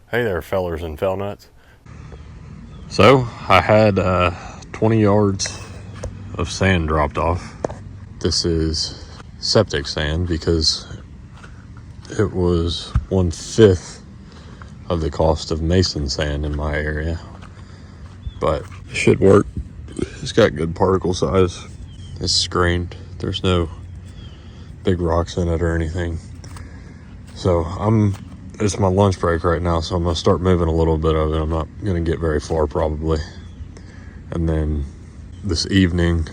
Hey there, fellers and fell nuts. So I had 20 yards of sand dropped off. This is septic sand because it was 1/5 of the cost of mason sand in my area, but it should work. It's got good particle size. It's screened. There's no big rocks in it or anything. So it's my lunch break right now, so I'm gonna start moving a little bit of it. I'm not gonna get very far probably. And then this evening,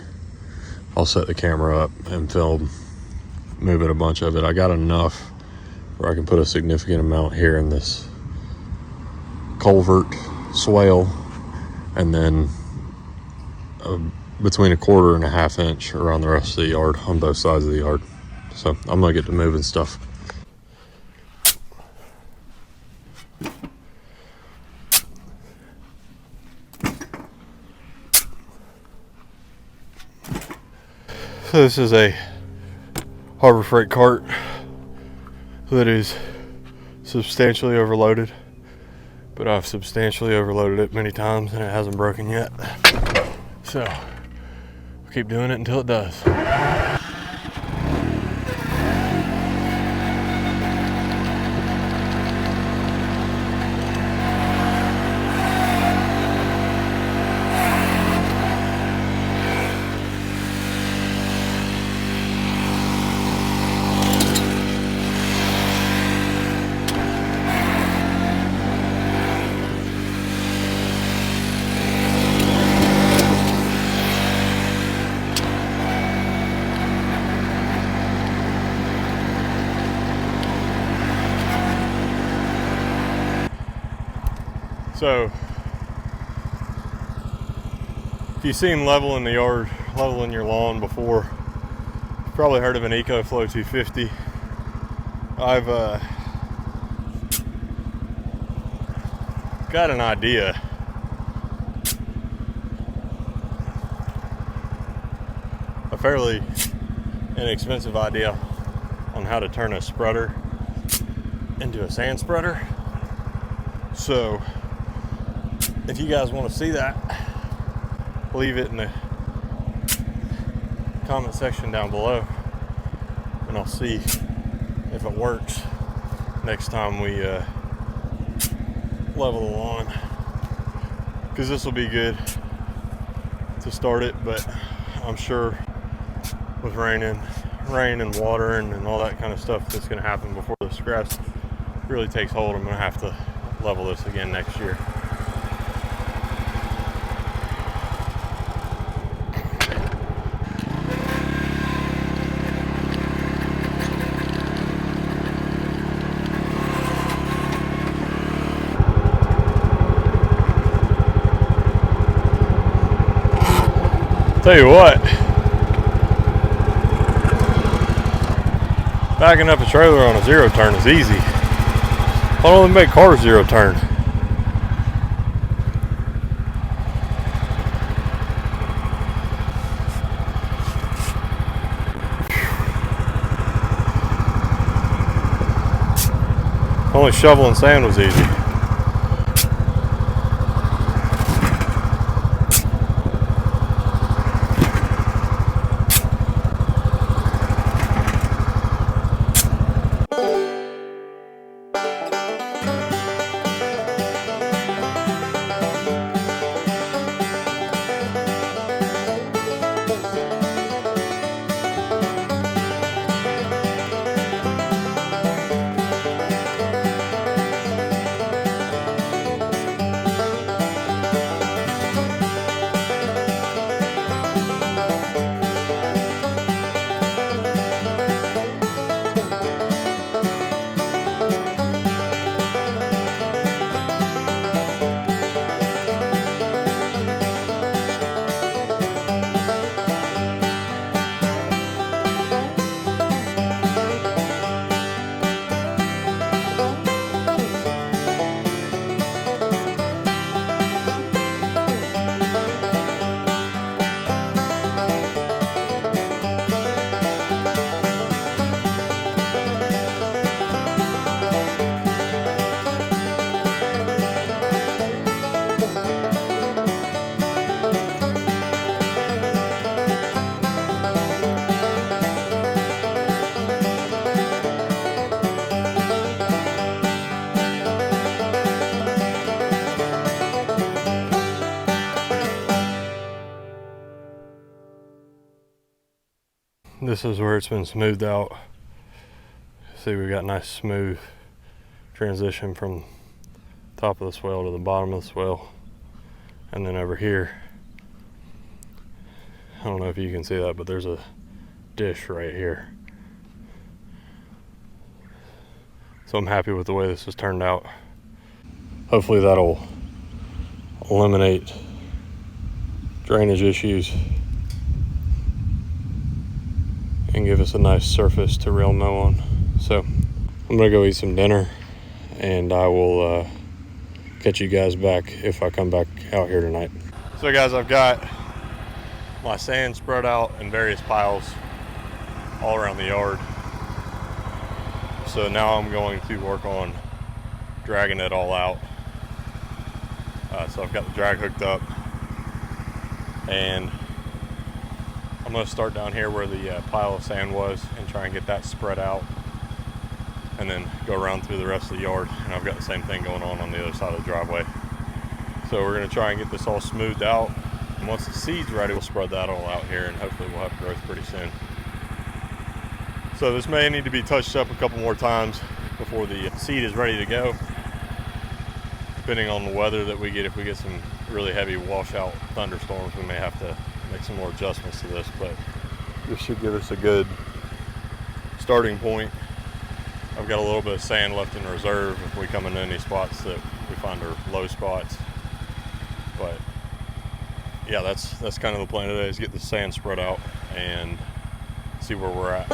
I'll set the camera up and film moving a bunch of it. I got enough where I can put a significant amount here in this culvert swale, and then between 1/4 and 1/2 inch around the rest of the yard on both sides of the yard. So I'm gonna get to moving stuff. So this is a Harbor Freight cart that is substantially overloaded, but I've substantially overloaded it many times and it hasn't broken yet. So I'll keep doing it until it does. So, if you've seen leveling the yard, leveling your lawn before, you've probably heard of an EcoFlow 250. I've got an idea. A fairly inexpensive idea on how to turn a spreader into a sand spreader. So, if you guys want to see that, leave it in the comment section down below, and I'll see if it works next time we level the lawn, because this will be good to start it. But I'm sure with rain and water and all that kind of stuff that's going to happen before this grass really takes hold, I'm going to have to level this again next year. Tell you what, backing up a trailer on a zero turn is easy. Why don't they make cars zero turn? Only shoveling sand was easy. This is where it's been smoothed out. See, we've got nice smooth transition from top of the swale to the bottom of the swale. And then over here, I don't know if you can see that, but there's a dish right here. So I'm happy with the way this has turned out. Hopefully that'll eliminate drainage issues and give us a nice surface to reel mow on. So I'm gonna go eat some dinner, and I will catch you guys back if I come back out here tonight. So guys, I've got my sand spread out in various piles all around the yard. So now I'm going to work on dragging it all out. So I've got the drag hooked up, and I'm going to start down here where the pile of sand was and try and get that spread out, and then go around through the rest of the yard. And I've got the same thing going on the other side of the driveway. So we're going to try and get this all smoothed out, and once the seed's ready, we'll spread that all out here, and hopefully we'll have growth pretty soon. So this may need to be touched up a couple more times before the seed is ready to go, depending on the weather that we get. If we get some really heavy washout thunderstorms, we may have to make some more adjustments to this, but this should give us a good starting point. I've got a little bit of sand left in reserve if we come into any spots that we find are low spots. But yeah, that's kind of the plan today, is get the sand spread out and see where we're at.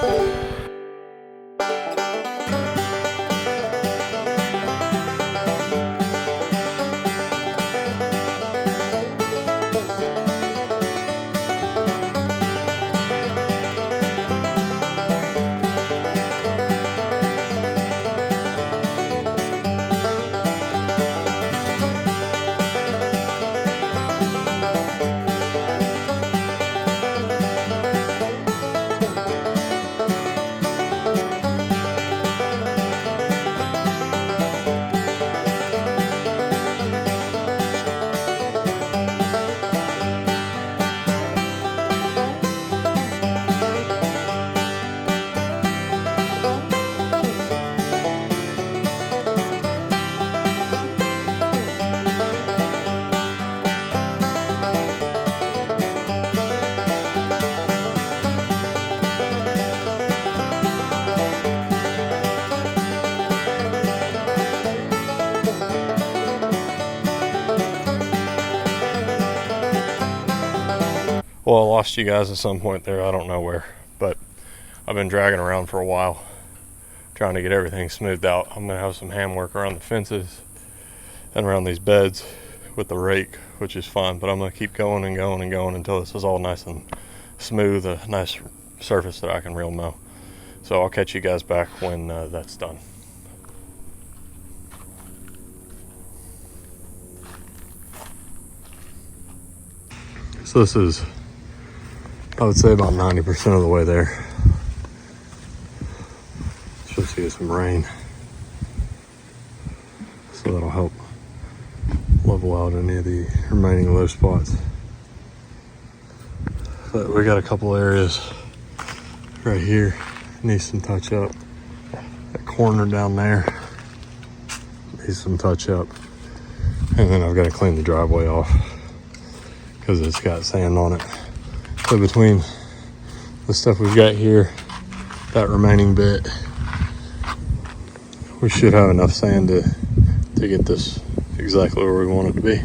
Well, I lost you guys at some point there, I don't know where, but I've been dragging around for a while trying to get everything smoothed out. I'm gonna have some hand work around the fences and around these beds with the rake, which is fun, but I'm gonna keep going and going and going until this is all nice and smooth, a nice surface that I can reel mow. So I'll catch you guys back when that's done. So this is, I would say, about 90% of the way there. Should see some rain, so that'll help level out any of the remaining low spots. But we got a couple areas right here needs some touch up. That corner down there needs some touch up, and then I've got to clean the driveway off because it's got sand on it. So between the stuff we've got here, that remaining bit, we should have enough sand to get this exactly where we want it to be.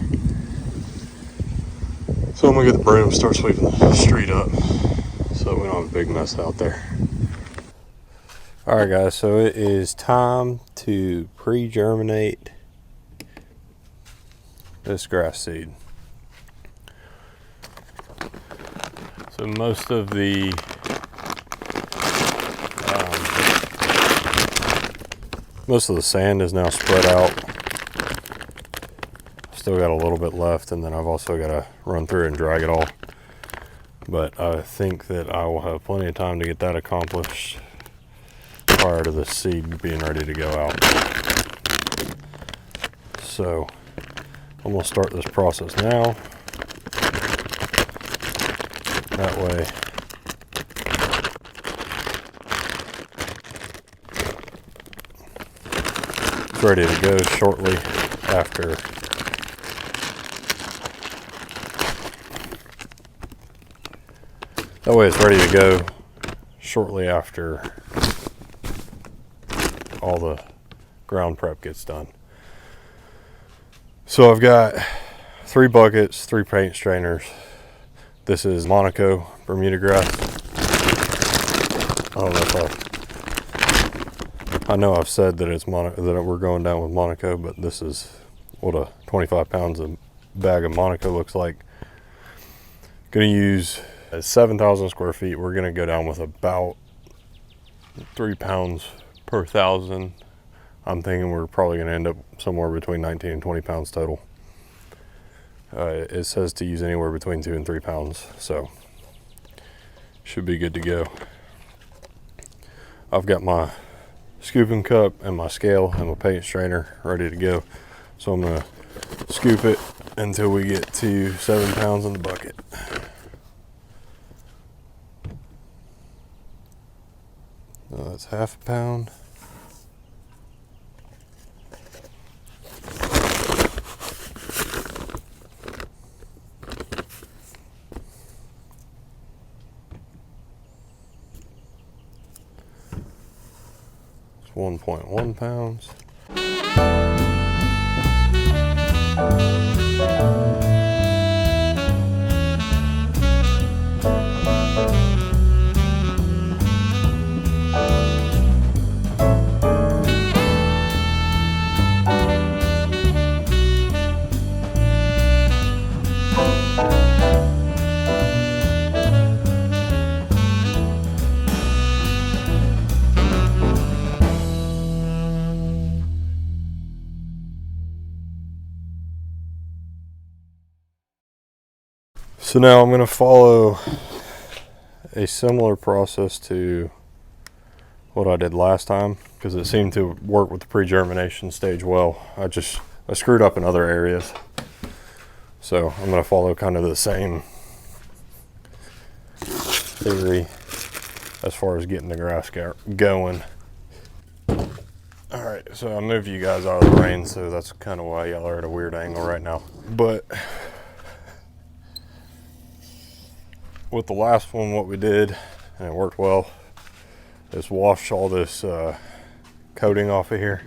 So I'm gonna get the broom, start sweeping the street up so we don't have a big mess out there. All right guys, so it is time to pre-germinate this grass seed. So most of the sand is now spread out. Still got a little bit left, and then I've also got to run through and drag it all. But I think that I will have plenty of time to get that accomplished prior to the seed being ready to go out. So I'm going to start this process now. That way ready to go shortly after that way it's ready to go shortly after all the ground prep gets done. So I've got 3 buckets, 3 paint strainers. This is Monaco Bermuda grass. I don't know if I know I've said that it's that we're going down with Monaco, but this is what a 25 pounds a bag of Monaco looks like. Gonna use 7,000 square feet. We're gonna go down with about 3 pounds per 1,000. I'm thinking we're probably gonna end up somewhere between 19 and 20 pounds total. It says to use anywhere between 2 and 3 pounds, so should be good to go. I've got my scooping cup and my scale and my paint strainer ready to go. So I'm gonna scoop it until we get to 7 pounds in the bucket. That's half a pound. It's 1.1 pounds. So now I'm going to follow a similar process to what I did last time because it seemed to work with the pre-germination stage well. I screwed up in other areas. So I'm going to follow kind of the same theory as far as getting the grass going. All right, so I moved you guys out of the rain, so that's kind of why y'all are at a weird angle right now. But with the last one, what we did, and it worked well, is wash all this coating off of here.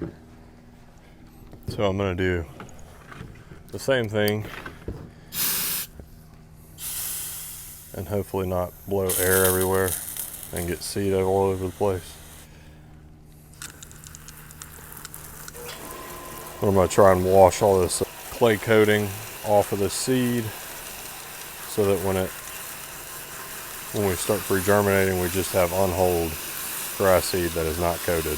So I'm gonna do the same thing and hopefully not blow air everywhere and get seed all over the place. I'm gonna try and wash all this clay coating off of the seed so that when we start pre-germinating, we just have unhulled grass seed that is not coated.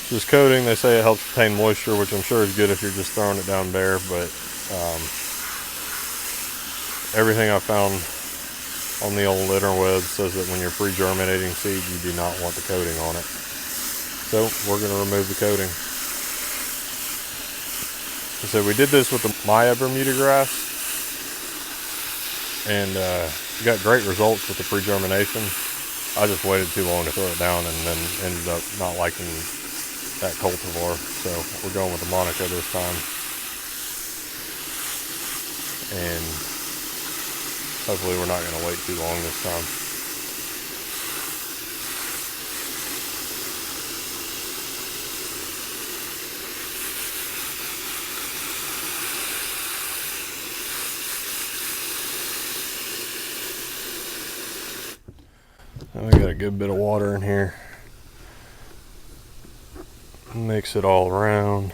This coating, they say it helps retain moisture, which I'm sure is good if you're just throwing it down bare, but everything I found on the old interweb says that when you're pre-germinating seed, you do not want the coating on it. So we're going to remove the coating. So we did this with the Maya Bermuda grass, and got great results with the pre-germination. I just waited too long to throw it down and then ended up not liking that cultivar. So we're going with the Monaco this time. And hopefully we're not going to wait too long this time. And we got a good bit of water in here. Mix it all around.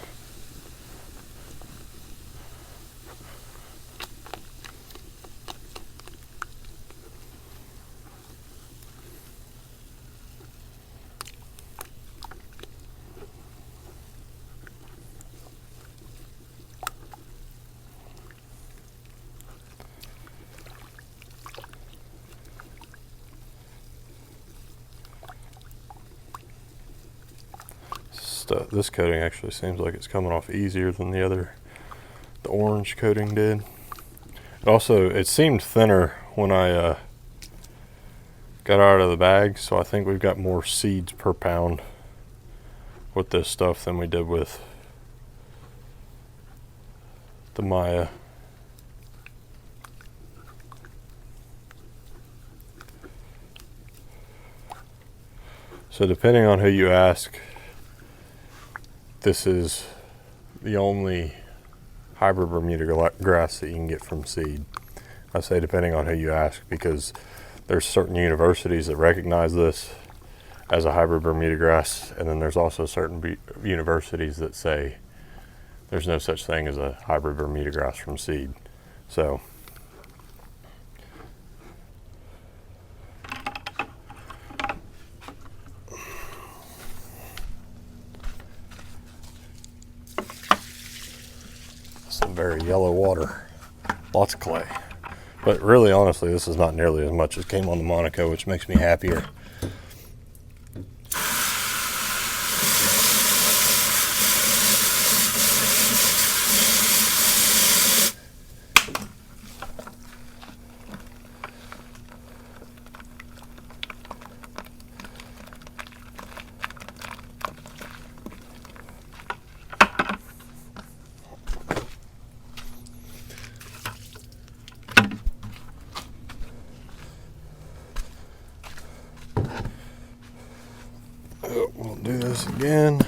this coating actually seems like it's coming off easier than the orange coating did. Also, it seemed thinner when I got out of the bag, so I think we've got more seeds per pound with this stuff than we did with the Maya. So depending on who you ask, this is the only hybrid Bermuda grass that you can get from seed. I say depending on who you ask because there's certain universities that recognize this as a hybrid Bermuda grass, and then there's also certain universities that say there's no such thing as a hybrid Bermuda grass from seed. So some very yellow water, lots of clay. But really, honestly, this is not nearly as much as came on the Monaco, which makes me happier. We'll do this again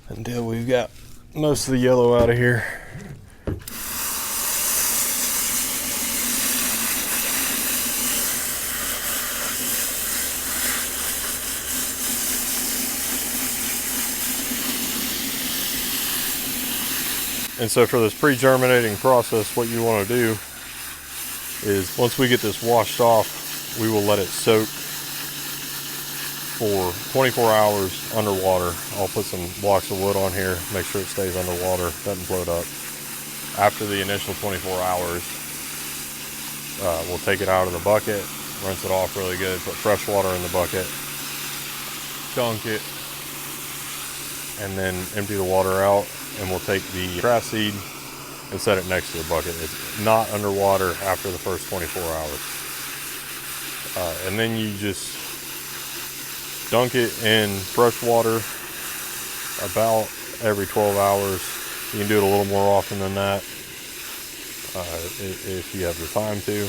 until we've got most of the yellow out of here. And so for this pre-germinating process, what you want to do is once we get this washed off, we will let it soak for 24 hours underwater. I'll put some blocks of wood on here, make sure it stays underwater, doesn't float up. After the initial 24 hours, we'll take it out of the bucket, rinse it off really good, put fresh water in the bucket, dunk it, and then empty the water out, and we'll take the grass seed and set it next to the bucket. It's not underwater after the first 24 hours. And then you just dunk it in fresh water about every 12 hours. You can do it a little more often than that if you have the time to.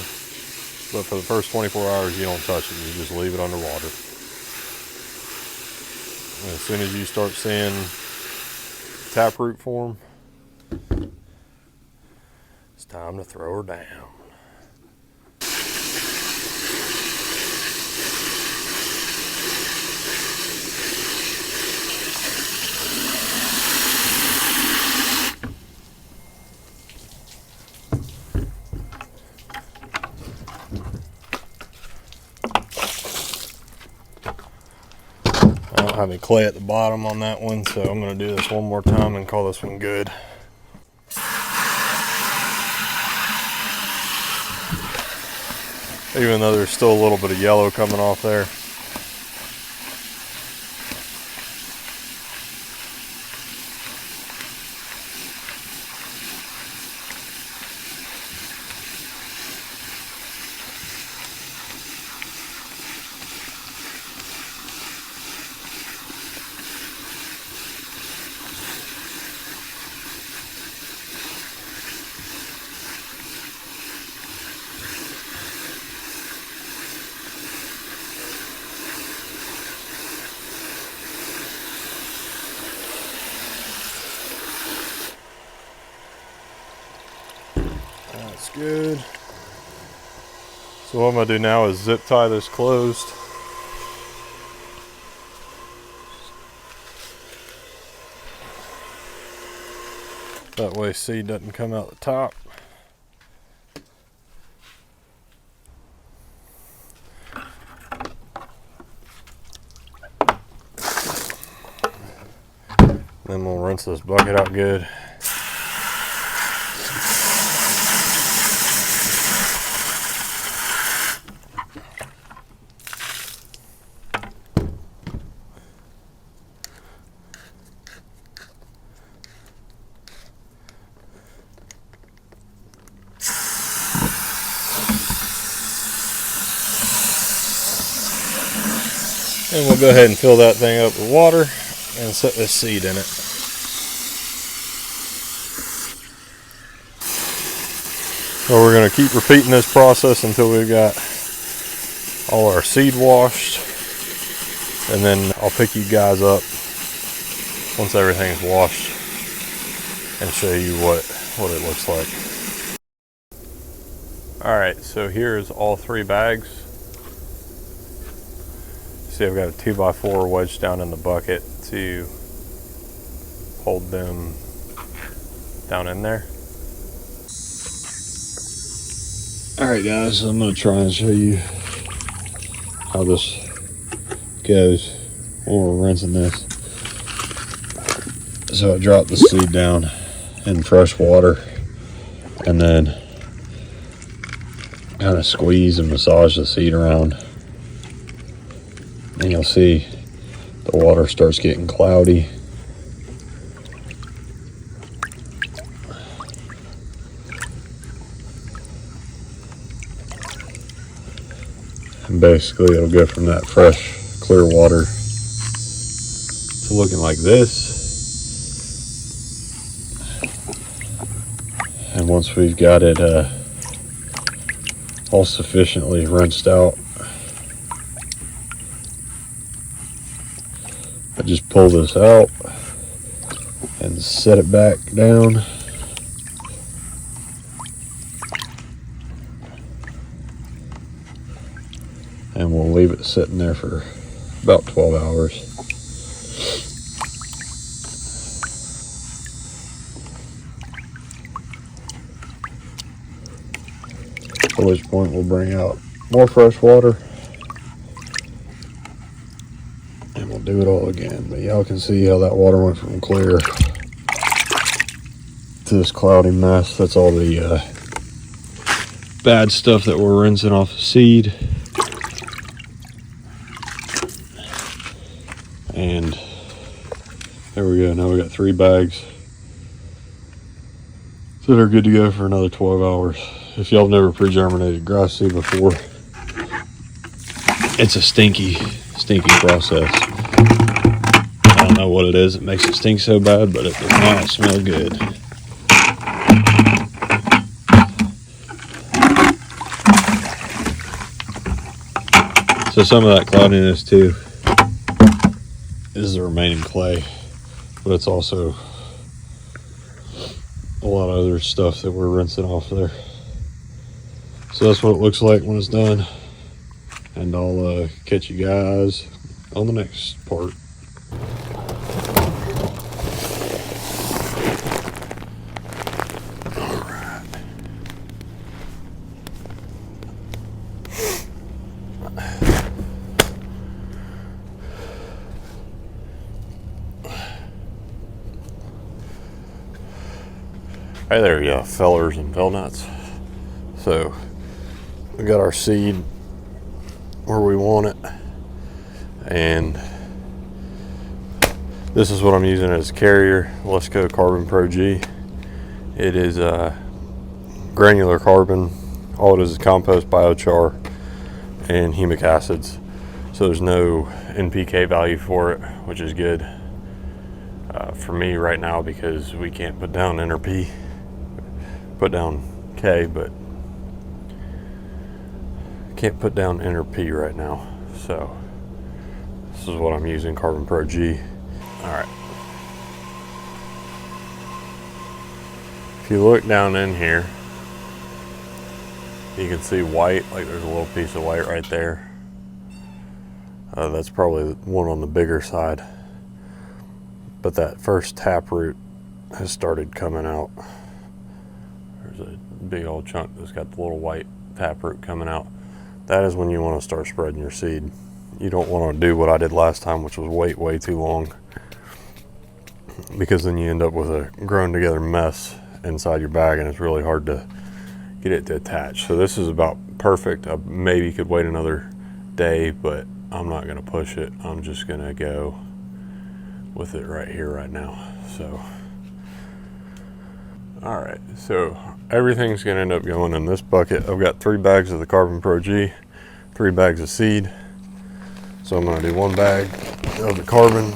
But for the first 24 hours, you don't touch it. You just leave it underwater. And as soon as you start seeing taproot form, it's time to throw her down. I don't have any clay at the bottom on that one, so I'm going to do this one more time and call this one good. Even though there's still a little bit of yellow coming off there. That's good. So what I'm going to do now is zip tie this closed. That way seed doesn't come out the top. Then we'll rinse this bucket out good. And we'll go ahead and fill that thing up with water and set this seed in it. So we're going to keep repeating this process until we've got all our seed washed, and then I'll pick you guys up once everything's washed and show you what it looks like. Alright, so here's all 3 bags. See, I've got a 2x4 wedged down in the bucket to hold them down in there. Alright guys, I'm going to try and show you how this goes when we're rinsing this. So I drop the seed down in fresh water and then kind of squeeze and massage the seed around. And you'll see the water starts getting cloudy. And basically it'll go from that fresh, clear water to looking like this. And once we've got it all sufficiently rinsed out, I just pull this out and set it back down. And we'll leave it sitting there for about 12 hours. At which point we'll bring out more fresh water and we'll do it all again. But y'all can see how that water went from clear to this cloudy mess. That's all the bad stuff that we're rinsing off the seed. And there we go. Now we got 3 bags that are good to go for another 12 hours. If y'all have never pre-germinated grass seed before, it's a stinky process. I don't know what it is that makes it stink so bad, but it does not smell good. So some of that cloudiness too is the remaining clay, but it's also a lot of other stuff that we're rinsing off there. So that's what it looks like when it's done, and I'll catch you guys on the next part. Hey there, you fellers and fell nuts. So we got our seed where we want it, and this is what I'm using as a carrier. Let's Go Carbon Pro G. It is granular carbon. All it is compost, biochar, and humic acids. So there's no NPK value for it, which is good for me right now, because we can't put down NRP. Put down K, but can't put down NRP right now. So this is what I'm using, Carbon Pro G. All right. If you look down in here, you can see white, like there's a little piece of white right there. That's probably one on the bigger side. But that first taproot has started coming out. There's a big old chunk that's got the little white taproot coming out. That is when you want to start spreading your seed. You don't want to do what I did last time, which was wait way too long, because then you end up with a grown together mess inside your bag, and it's really hard to get it to attach. So this is about perfect. I maybe could wait another day, but I'm not going to push it. I'm just going to go with it right here, right now. So all right, so everything's gonna end up going in this bucket. I've got 3 bags of the Carbon Pro G, 3 bags of seed. So I'm going to do 1 bag of the carbon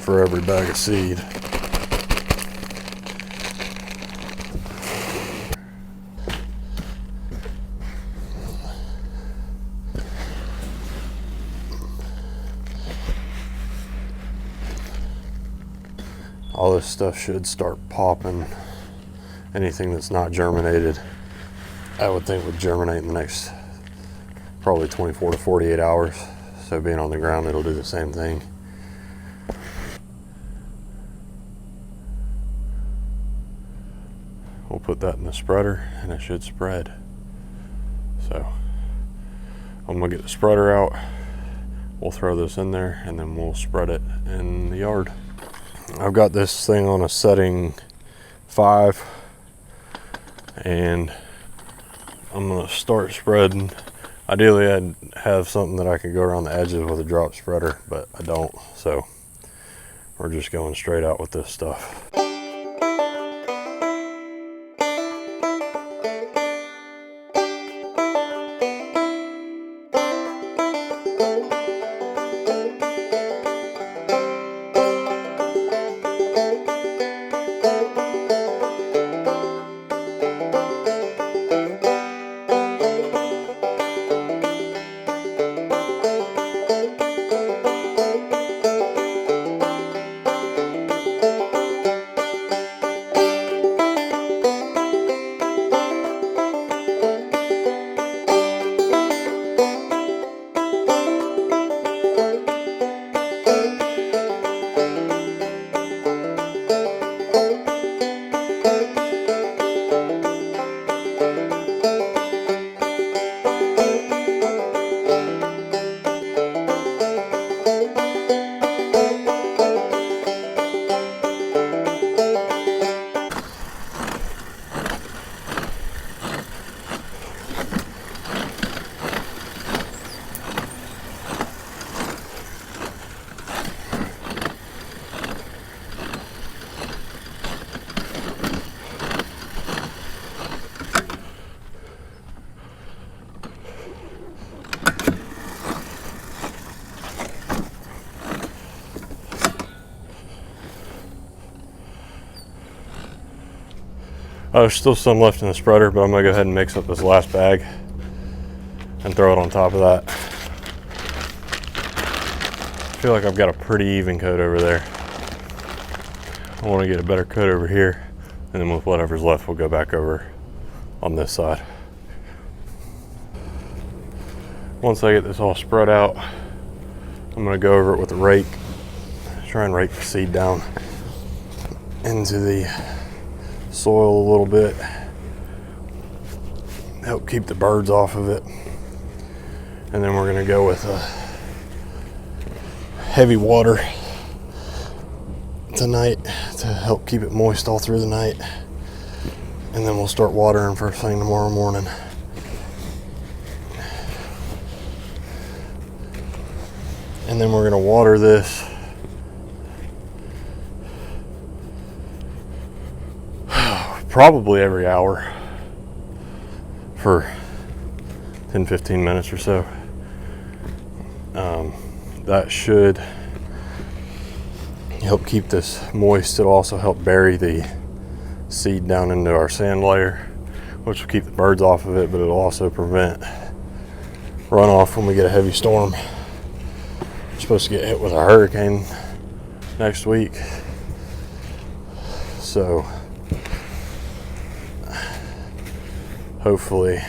for every bag of seed. All this stuff should start popping. Anything that's not germinated, I would think would germinate in the next probably 24 to 48 hours. So being on the ground, it'll do the same thing. We'll put that in the spreader and it should spread. So I'm gonna get the spreader out. We'll throw this in there and then we'll spread it in the yard. I've got this thing on a setting 5 and I'm gonna start spreading. Ideally I'd have something that I could go around the edges with a drop spreader, but I don't, so we're just going straight out with this stuff. There's still some left in the spreader, but I'm gonna go ahead and mix up this last bag and throw it on top of that. I feel like I've got a pretty even coat over there. I want to get a better coat over here, and then with whatever's left, we'll go back over on this side. Once I get this all spread out, I'm gonna go over it with a rake, try and rake the seed down into the soil a little bit, help keep the birds off of it. And then we're gonna go with heavy water tonight to help keep it moist all through the night. And then we'll start watering first thing tomorrow morning. And then we're gonna water this probably every hour for 10-15 minutes or so. That should help keep this moist. It'll also help bury the seed down into our sand layer, which will keep the birds off of it, but it'll also prevent runoff when we get a heavy storm. We're supposed to get hit with a hurricane next week, so hopefully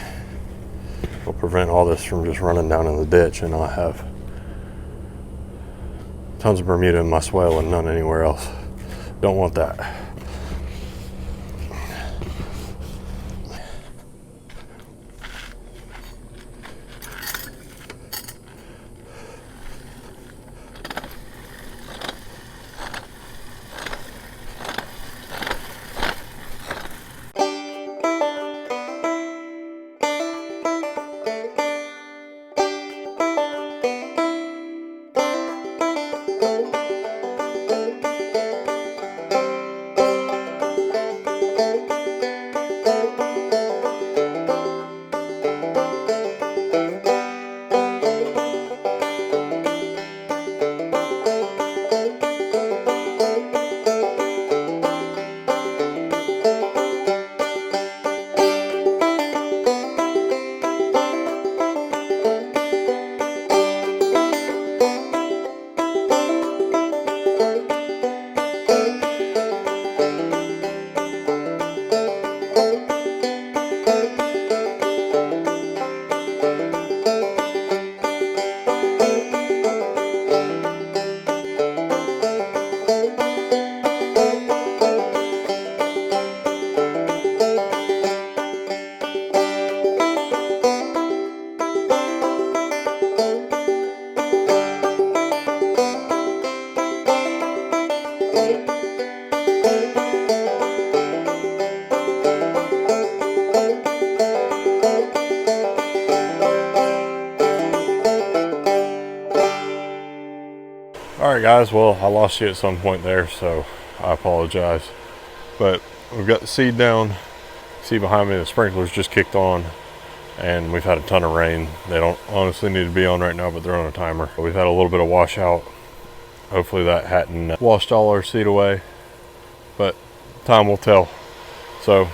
we'll prevent all this from just running down in the ditch, and I'll have tons of Bermuda in my swale and none anywhere else. Don't want that. Alright guys, well I lost you at some point there, so I apologize. But we've got the seed down. See behind me the sprinklers just kicked on, and we've had a ton of rain. They don't honestly need to be on right now, but they're on a timer. We've had a little bit of washout. Hopefully that hadn't washed all our seed away, but time will tell. So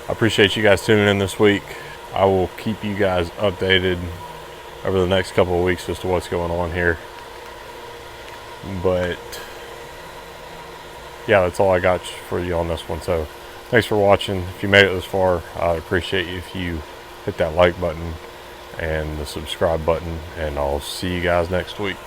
I appreciate you guys tuning in this week. I will keep you guys updated over the next couple of weeks as to what's going on here. But yeah, that's all I got for you on this one. So thanks for watching. If you made it this far, I'd appreciate you if you hit that like button and the subscribe button, and I'll see you guys next week.